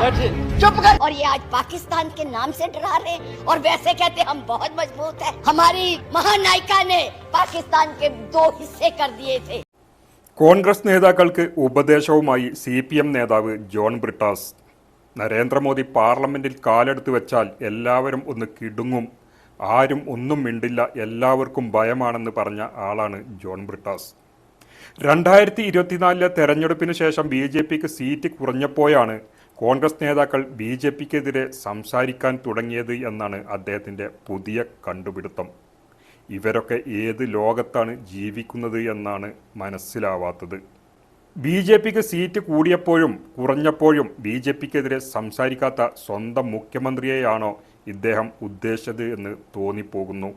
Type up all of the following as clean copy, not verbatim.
चुप कर। और ये आज पाकिस्तान के नाम से डरा रहे हैं और वैसे कहते हम बहुत मजबूत है। हमारी महानायिका ने पाकिस्तान के 2 हिस्से कर दिए थे। കോൺഗ്രസ് നേതാക്കൾക്ക് ഉപദേശവുമായി CPM നേതാവ് ജോൺ ബ്രിട്ടാസ്. നരേന്ദ്രമോദി പാർലമെന്റിൽ കാലെടുത്ത് വെച്ചാൽ എല്ലാവരും ഒന്ന് കിടുങ്ങും, ആരും ഒന്നും മിണ്ടില്ല, എല്ലാവർക്കും ഭയമാണെന്ന് പറഞ്ഞ ആളാണ് ജോൺ ബ്രിട്ടാസ്. 2024 തെരഞ്ഞെടുപ്പിന് ശേഷം BJPക്ക് സീറ്റ് കുറഞ്ഞപ്പോഴാണ് കോൺഗ്രസ് നേതാക്കൾ BJPക്കെതിരെ സംസാരിക്കാൻ തുടങ്ങിയത് എന്നാണ് അദ്ദേഹത്തിൻ്റെ പുതിയ കണ്ടുപിടുത്തം. ഇവരൊക്കെ ഏത് ലോകത്താണ് ജീവിക്കുന്നത് എന്നാണ് മനസ്സിലാവാത്തത്. BJPക്ക് സീറ്റ് കൂടിയപ്പോഴും കുറഞ്ഞപ്പോഴും BJPക്കെതിരെ സംസാരിക്കാത്ത സ്വന്തം മുഖ്യമന്ത്രിയെയാണോ ഇദ്ദേഹം ഉദ്ദേശിച്ചത് എന്ന് തോന്നിപ്പോകുന്നു.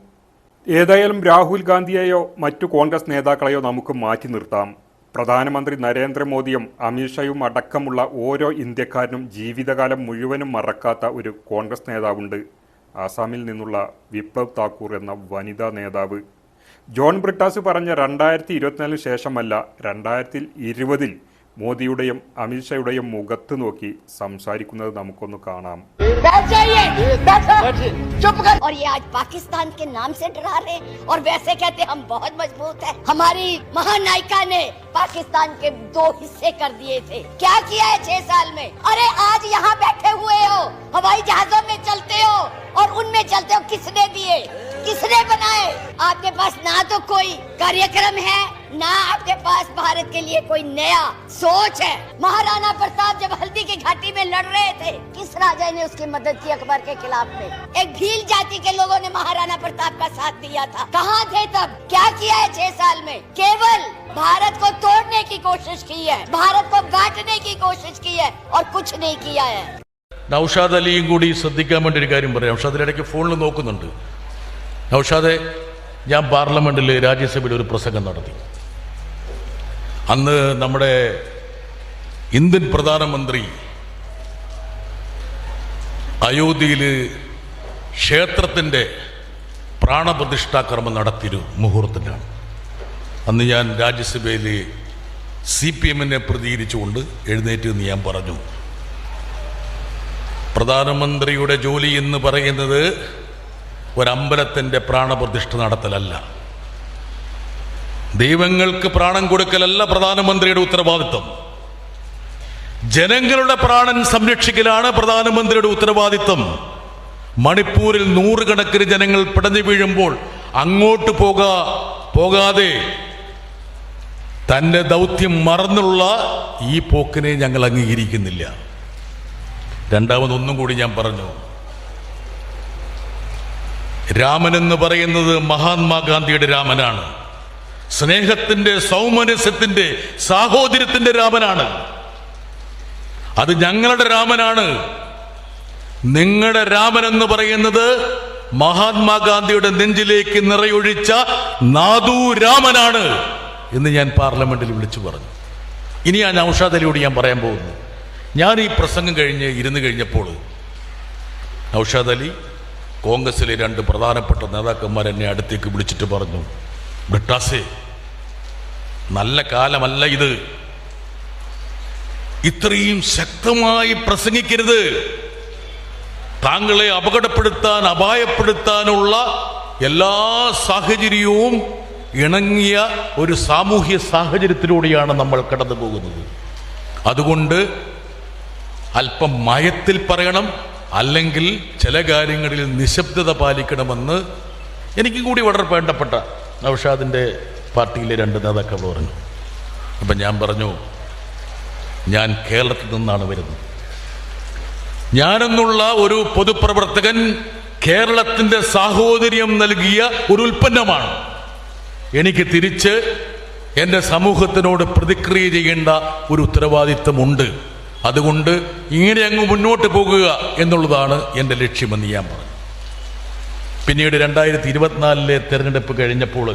ഏതായാലും രാഹുൽ ഗാന്ധിയെയോ മറ്റു കോൺഗ്രസ് നേതാക്കളെയോ നമുക്ക് മാറ്റി നിർത്താം. പ്രധാനമന്ത്രി നരേന്ദ്രമോദിയും അമിത്ഷായും അടക്കമുള്ള ഓരോ ഇന്ത്യക്കാരനും ജീവിതകാലം മുഴുവനും മറക്കാത്ത ഒരു കോൺഗ്രസ് നേതാവുണ്ട്. ആസാമിൽ നിന്നുള്ള വിപ്ലവ് താക്കൂർ എന്ന വനിതാ നേതാവ്. ജോൺ ബ്രിട്ടാസ് പറഞ്ഞ 2024 ശേഷമല്ല, 2020 മോദിയുടെയും അമിത്ഷായുടെയും മുഖത്ത് നോക്കി സംസാരിക്കുന്നത് നമുക്കൊന്ന് കാണാം. चुप कर। और ये आज पाकिस्तान के नाम से डरा रहे हैं और वैसे कहते हम बहुत मजबूत है। हमारी महानायिका ने पाकिस्तान के 2 हिस्से कर दिए थे। क्या किया है 6 साल में? अरे आज यहाँ बैठे हुए हो, हवाई जहाजों में चलते हो और उनमें चलते हो, किसने दिए, किसने बनाए? आपके पास ना तो कोई कार्यक्रम है, ना आपके पास भारत के लिए कोई नया सोच है। महाराणा प्रताप जब हल्दी की घाटी में लड़ रहे थे, किस राजा ने उसकी मदद की अकबर के खिलाफ में? एक भील जाति के लोगों ने महाराणा प्रताप का साथ दिया था। कहाँ थे तब? क्या किया है 6 साल में? केवल भारत को तोड़ने की कोशिश की है, भारत को बांटने की कोशिश की है और कुछ नहीं किया है. നൗഷാദ് അലിയും കൂടി ശ്രദ്ധിക്കാൻ വേണ്ടി ഒരു കാര്യം പറയാം. നൗഷാദ് ഇടയ്ക്ക് ഫോണിൽ നോക്കുന്നുണ്ട്. നൗഷാദെ, ഞാൻ പാർലമെന്റിൽ രാജ്യസഭയിൽ ഒരു പ്രസംഗം നടത്തി. അന്ന് നമ്മുടെ ഇന്ത്യൻ പ്രധാനമന്ത്രി അയോധ്യയിൽ ക്ഷേത്രത്തിൻ്റെ പ്രാണപ്രതിഷ്ഠാകർമ്മം നടത്തിയൊരു മുഹൂർത്തത്തിലാണ്. അന്ന് ഞാൻ രാജ്യസഭയിൽ CPMനെ പ്രതികരിച്ചുകൊണ്ട് എഴുന്നേറ്റ് എന്ന് ഞാൻ പറഞ്ഞു, പ്രധാനമന്ത്രിയുടെ ജോലി എന്ന് പറയുന്നത് ഒരമ്പലത്തിൻ്റെ പ്രാണപ്രതിഷ്ഠ നടത്തലല്ല, ദൈവങ്ങൾക്ക് പ്രാണൻ കൊടുക്കലല്ല പ്രധാനമന്ത്രിയുടെ ഉത്തരവാദിത്വം. ജനങ്ങളുടെ പ്രാണൻ സംരക്ഷിക്കലാണ് പ്രധാനമന്ത്രിയുടെ ഉത്തരവാദിത്വം. മണിപ്പൂരിൽ 100 കണക്കിന് ജനങ്ങൾ പിടഞ്ഞു വീഴുമ്പോൾ അങ്ങോട്ട് പോകാതെ തൻ്റെ ദൗത്യം മറന്നുള്ള ഈ പോക്കിനെ ഞങ്ങൾ അംഗീകരിക്കുന്നില്ല. രണ്ടാമതൊന്നും കൂടി ഞാൻ പറഞ്ഞു, രാമൻ എന്ന് പറയുന്നത് മഹാത്മാഗാന്ധിയുടെ രാമനാണ്, സ്നേഹത്തിന്റെ, സൗമനസ്യത്തിന്റെ, സാഹോദര്യത്തിന്റെ രാമനാണ്. അത് ഞങ്ങളുടെ രാമനാണ്. നിങ്ങളുടെ രാമൻ എന്ന് പറയുന്നത് മഹാത്മാഗാന്ധിയുടെ നെഞ്ചിലേക്ക് നിറയൊഴിച്ച നാദൂ രാമനാണ് എന്ന് ഞാൻ പാർലമെന്റിൽ വിളിച്ചു പറഞ്ഞു. ഇനി ആ നൗഷാദ് അലിയോട് ഞാൻ പറയാൻ പോകുന്നു. ഞാൻ ഈ പ്രസംഗം ഇരുന്ന് കഴിഞ്ഞപ്പോൾ നൗഷാദ് അലി, കോൺഗ്രസിലെ 2 പ്രധാനപ്പെട്ട നേതാക്കന്മാർ എന്നെ അടുത്തേക്ക് വിളിച്ചിട്ട് പറഞ്ഞു, ബ്രിട്ടാസേ, നല്ല കാലമല്ല ഇത്, ഇത്രയും ശക്തമായി പ്രസംഗിക്കരുത്. താങ്കളെ അപകടപ്പെടുത്താൻ, അപായപ്പെടുത്താനുള്ള എല്ലാ സാഹചര്യവും ഇണങ്ങിയ ഒരു സാമൂഹ്യ സാഹചര്യത്തിലൂടെയാണ് നമ്മൾ കടന്നു പോകുന്നത്. അതുകൊണ്ട് അല്പം മയത്തിൽ പറയണം, അല്ലെങ്കിൽ ചില കാര്യങ്ങളിൽ നിശബ്ദത പാലിക്കണമെന്ന് എനിക്കും കൂടി വളരെ വേണ്ടപ്പെട്ട നൗഷാദിൻ്റെ പാർട്ടിയിലെ 2 നേതാക്കൾ പറഞ്ഞു. അപ്പം ഞാൻ പറഞ്ഞു, ഞാൻ കേരളത്തിൽ നിന്നാണ് വരുന്നത്. ഞാനെന്നുള്ള ഒരു പൊതുപ്രവർത്തകൻ കേരളത്തിൻ്റെ സാഹോദര്യം നൽകിയ ഒരു ഉൽപ്പന്നമാണ്. എനിക്ക് തിരിച്ച് എൻ്റെ സമൂഹത്തിനോട് പ്രതിക്രിയ ചെയ്യേണ്ട ഒരു ഉത്തരവാദിത്വമുണ്ട്. അതുകൊണ്ട് ഇങ്ങനെ അങ്ങ് മുന്നോട്ട് പോകുക എന്നുള്ളതാണ് എൻ്റെ ലക്ഷ്യമെന്ന് ഞാൻ പറഞ്ഞു. പിന്നീട് 2024 തെരഞ്ഞെടുപ്പ് കഴിഞ്ഞപ്പോൾ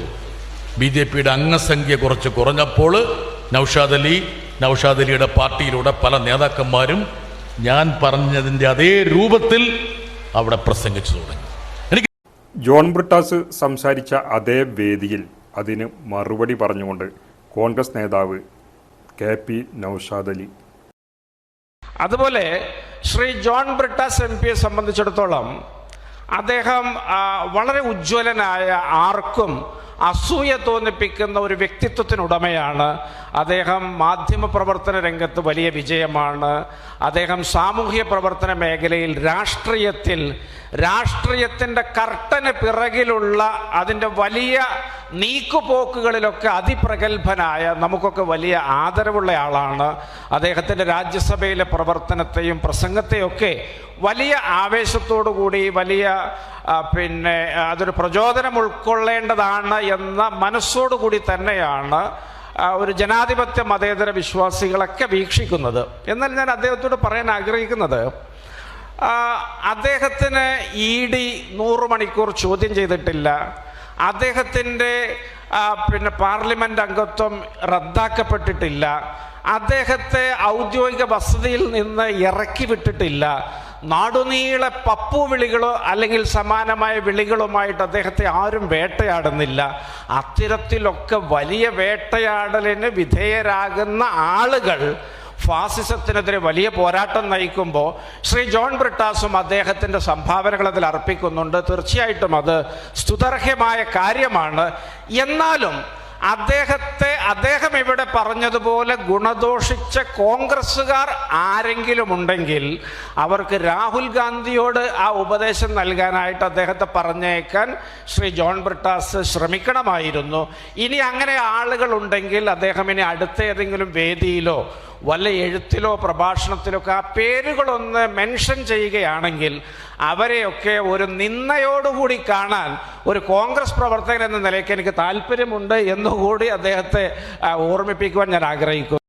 BJPയുടെ അംഗസംഖ്യ കുറച്ച് കുറഞ്ഞപ്പോൾ നൗഷാദ് അലിയുടെ പാർട്ടിയിലൂടെ പല നേതാക്കന്മാരും ഞാൻ പറഞ്ഞതിൻ്റെ അതേ രൂപത്തിൽ അവിടെ പ്രസംഗിച്ചു തുടങ്ങി. ജോൺ ബ്രിട്ടാസ് സംസാരിച്ച അതേ വേദിയിൽ അതിന് മറുപടി പറഞ്ഞുകൊണ്ട് കോൺഗ്രസ് നേതാവ് KP നൗഷാദ് അലി. അതുപോലെ ശ്രീ ജോൺ ബ്രിട്ടാസ് MP സംബന്ധിച്ചിടത്തോളം അദ്ദേഹം വളരെ ഉജ്ജ്വലനായ, ആർക്കും അസൂയ തോന്നിപ്പിക്കുന്ന ഒരു വ്യക്തിത്വത്തിനുടമയാണ്. അദ്ദേഹം മാധ്യമപ്രവർത്തന രംഗത്ത് വലിയ വിജയമാണ്. അദ്ദേഹം സാമൂഹ്യ പ്രവർത്തന മേഖലയിൽ രാഷ്ട്രീയത്തിൻ്റെ കർട്ടന് പിറകിലുള്ള അതിൻ്റെ വലിയ നീക്കുപോക്കുകളിലൊക്കെ അതിപ്രഗത്ഭനായ, നമുക്കൊക്കെ വലിയ ആദരവുള്ള ആളാണ്. അദ്ദേഹത്തിൻ്റെ രാജ്യസഭയിലെ പ്രവർത്തനത്തെയും പ്രസംഗത്തെയൊക്കെ വലിയ ആവേശത്തോടു കൂടി, വലിയ അതൊരു പ്രചോദനം ഉൾക്കൊള്ളേണ്ടതാണ് എന്ന മനസ്സോടുകൂടി തന്നെയാണ് ഒരു ജനാധിപത്യ മതേതര വിശ്വാസികളൊക്കെ വീക്ഷിക്കുന്നത്. എന്നാൽ ഞാൻ അദ്ദേഹത്തോട് പറയാൻ ആഗ്രഹിക്കുന്നത്, അദ്ദേഹത്തിന് ED 100 മണിക്കൂർ ചോദ്യം ചെയ്തിട്ടില്ല. അദ്ദേഹത്തിൻ്റെ പാർലമെൻറ്റ് അംഗത്വം റദ്ദാക്കപ്പെട്ടിട്ടില്ല. അദ്ദേഹത്തെ ഔദ്യോഗിക വസതിയിൽ നിന്ന് ഇറക്കി വിട്ടിട്ടില്ല. നാടുനീളെ പപ്പു വിളികളോ അല്ലെങ്കിൽ സമാനമായ വിളികളുമായിട്ട് അദ്ദേഹത്തെ ആരും വേട്ടയാടുന്നില്ല. അത്തരത്തിലൊക്കെ വലിയ വേട്ടയാടലിന് വിധേയരാകുന്ന ആളുകൾ ഫാസിസത്തിനെതിരെ വലിയ പോരാട്ടം നയിക്കുമ്പോൾ ശ്രീ ജോൺ ബ്രിട്ടാസും അദ്ദേഹത്തിൻ്റെ സംഭാവനകൾ അതിൽ അർപ്പിക്കുന്നുണ്ട്. തീർച്ചയായിട്ടും അത് സ്തുത്യർഹമായ കാര്യമാണ്. എന്നാലും അദ്ദേഹം ഇവിടെ പറഞ്ഞതുപോലെ ഗുണദോഷിച്ച കോൺഗ്രസ്സുകാർ ആരെങ്കിലും ഉണ്ടെങ്കിൽ അവർക്ക് രാഹുൽ ഗാന്ധിയോട് ആ ഉപദേശം നൽകാനായിട്ട് അദ്ദേഹത്തെ പറഞ്ഞേക്കാൻ ശ്രീ ജോൺ ബ്രിട്ടാസ് ശ്രമിക്കണമായിരുന്നു. ഇനി അങ്ങനെ ആളുകൾ ഉണ്ടെങ്കിൽ അദ്ദേഹം ഇനി അടുത്ത ഏതെങ്കിലും വേദിയിലോ വല്ല എഴുത്തിലോ പ്രഭാഷണത്തിലോ ഒക്കെ ആ പേരുകളൊന്ന് മെൻഷൻ ചെയ്യുകയാണെങ്കിൽ അവരെയൊക്കെ ഒരു നിന്ദയോടുകൂടി കാണാൻ ഒരു കോൺഗ്രസ് പ്രവർത്തകൻ എന്ന നിലയ്ക്ക് എനിക്ക് താല്പര്യമുണ്ട് എന്നുകൂടി അദ്ദേഹത്തെ ഓർമ്മിപ്പിക്കുവാൻ ഞാൻ ആഗ്രഹിക്കുന്നു.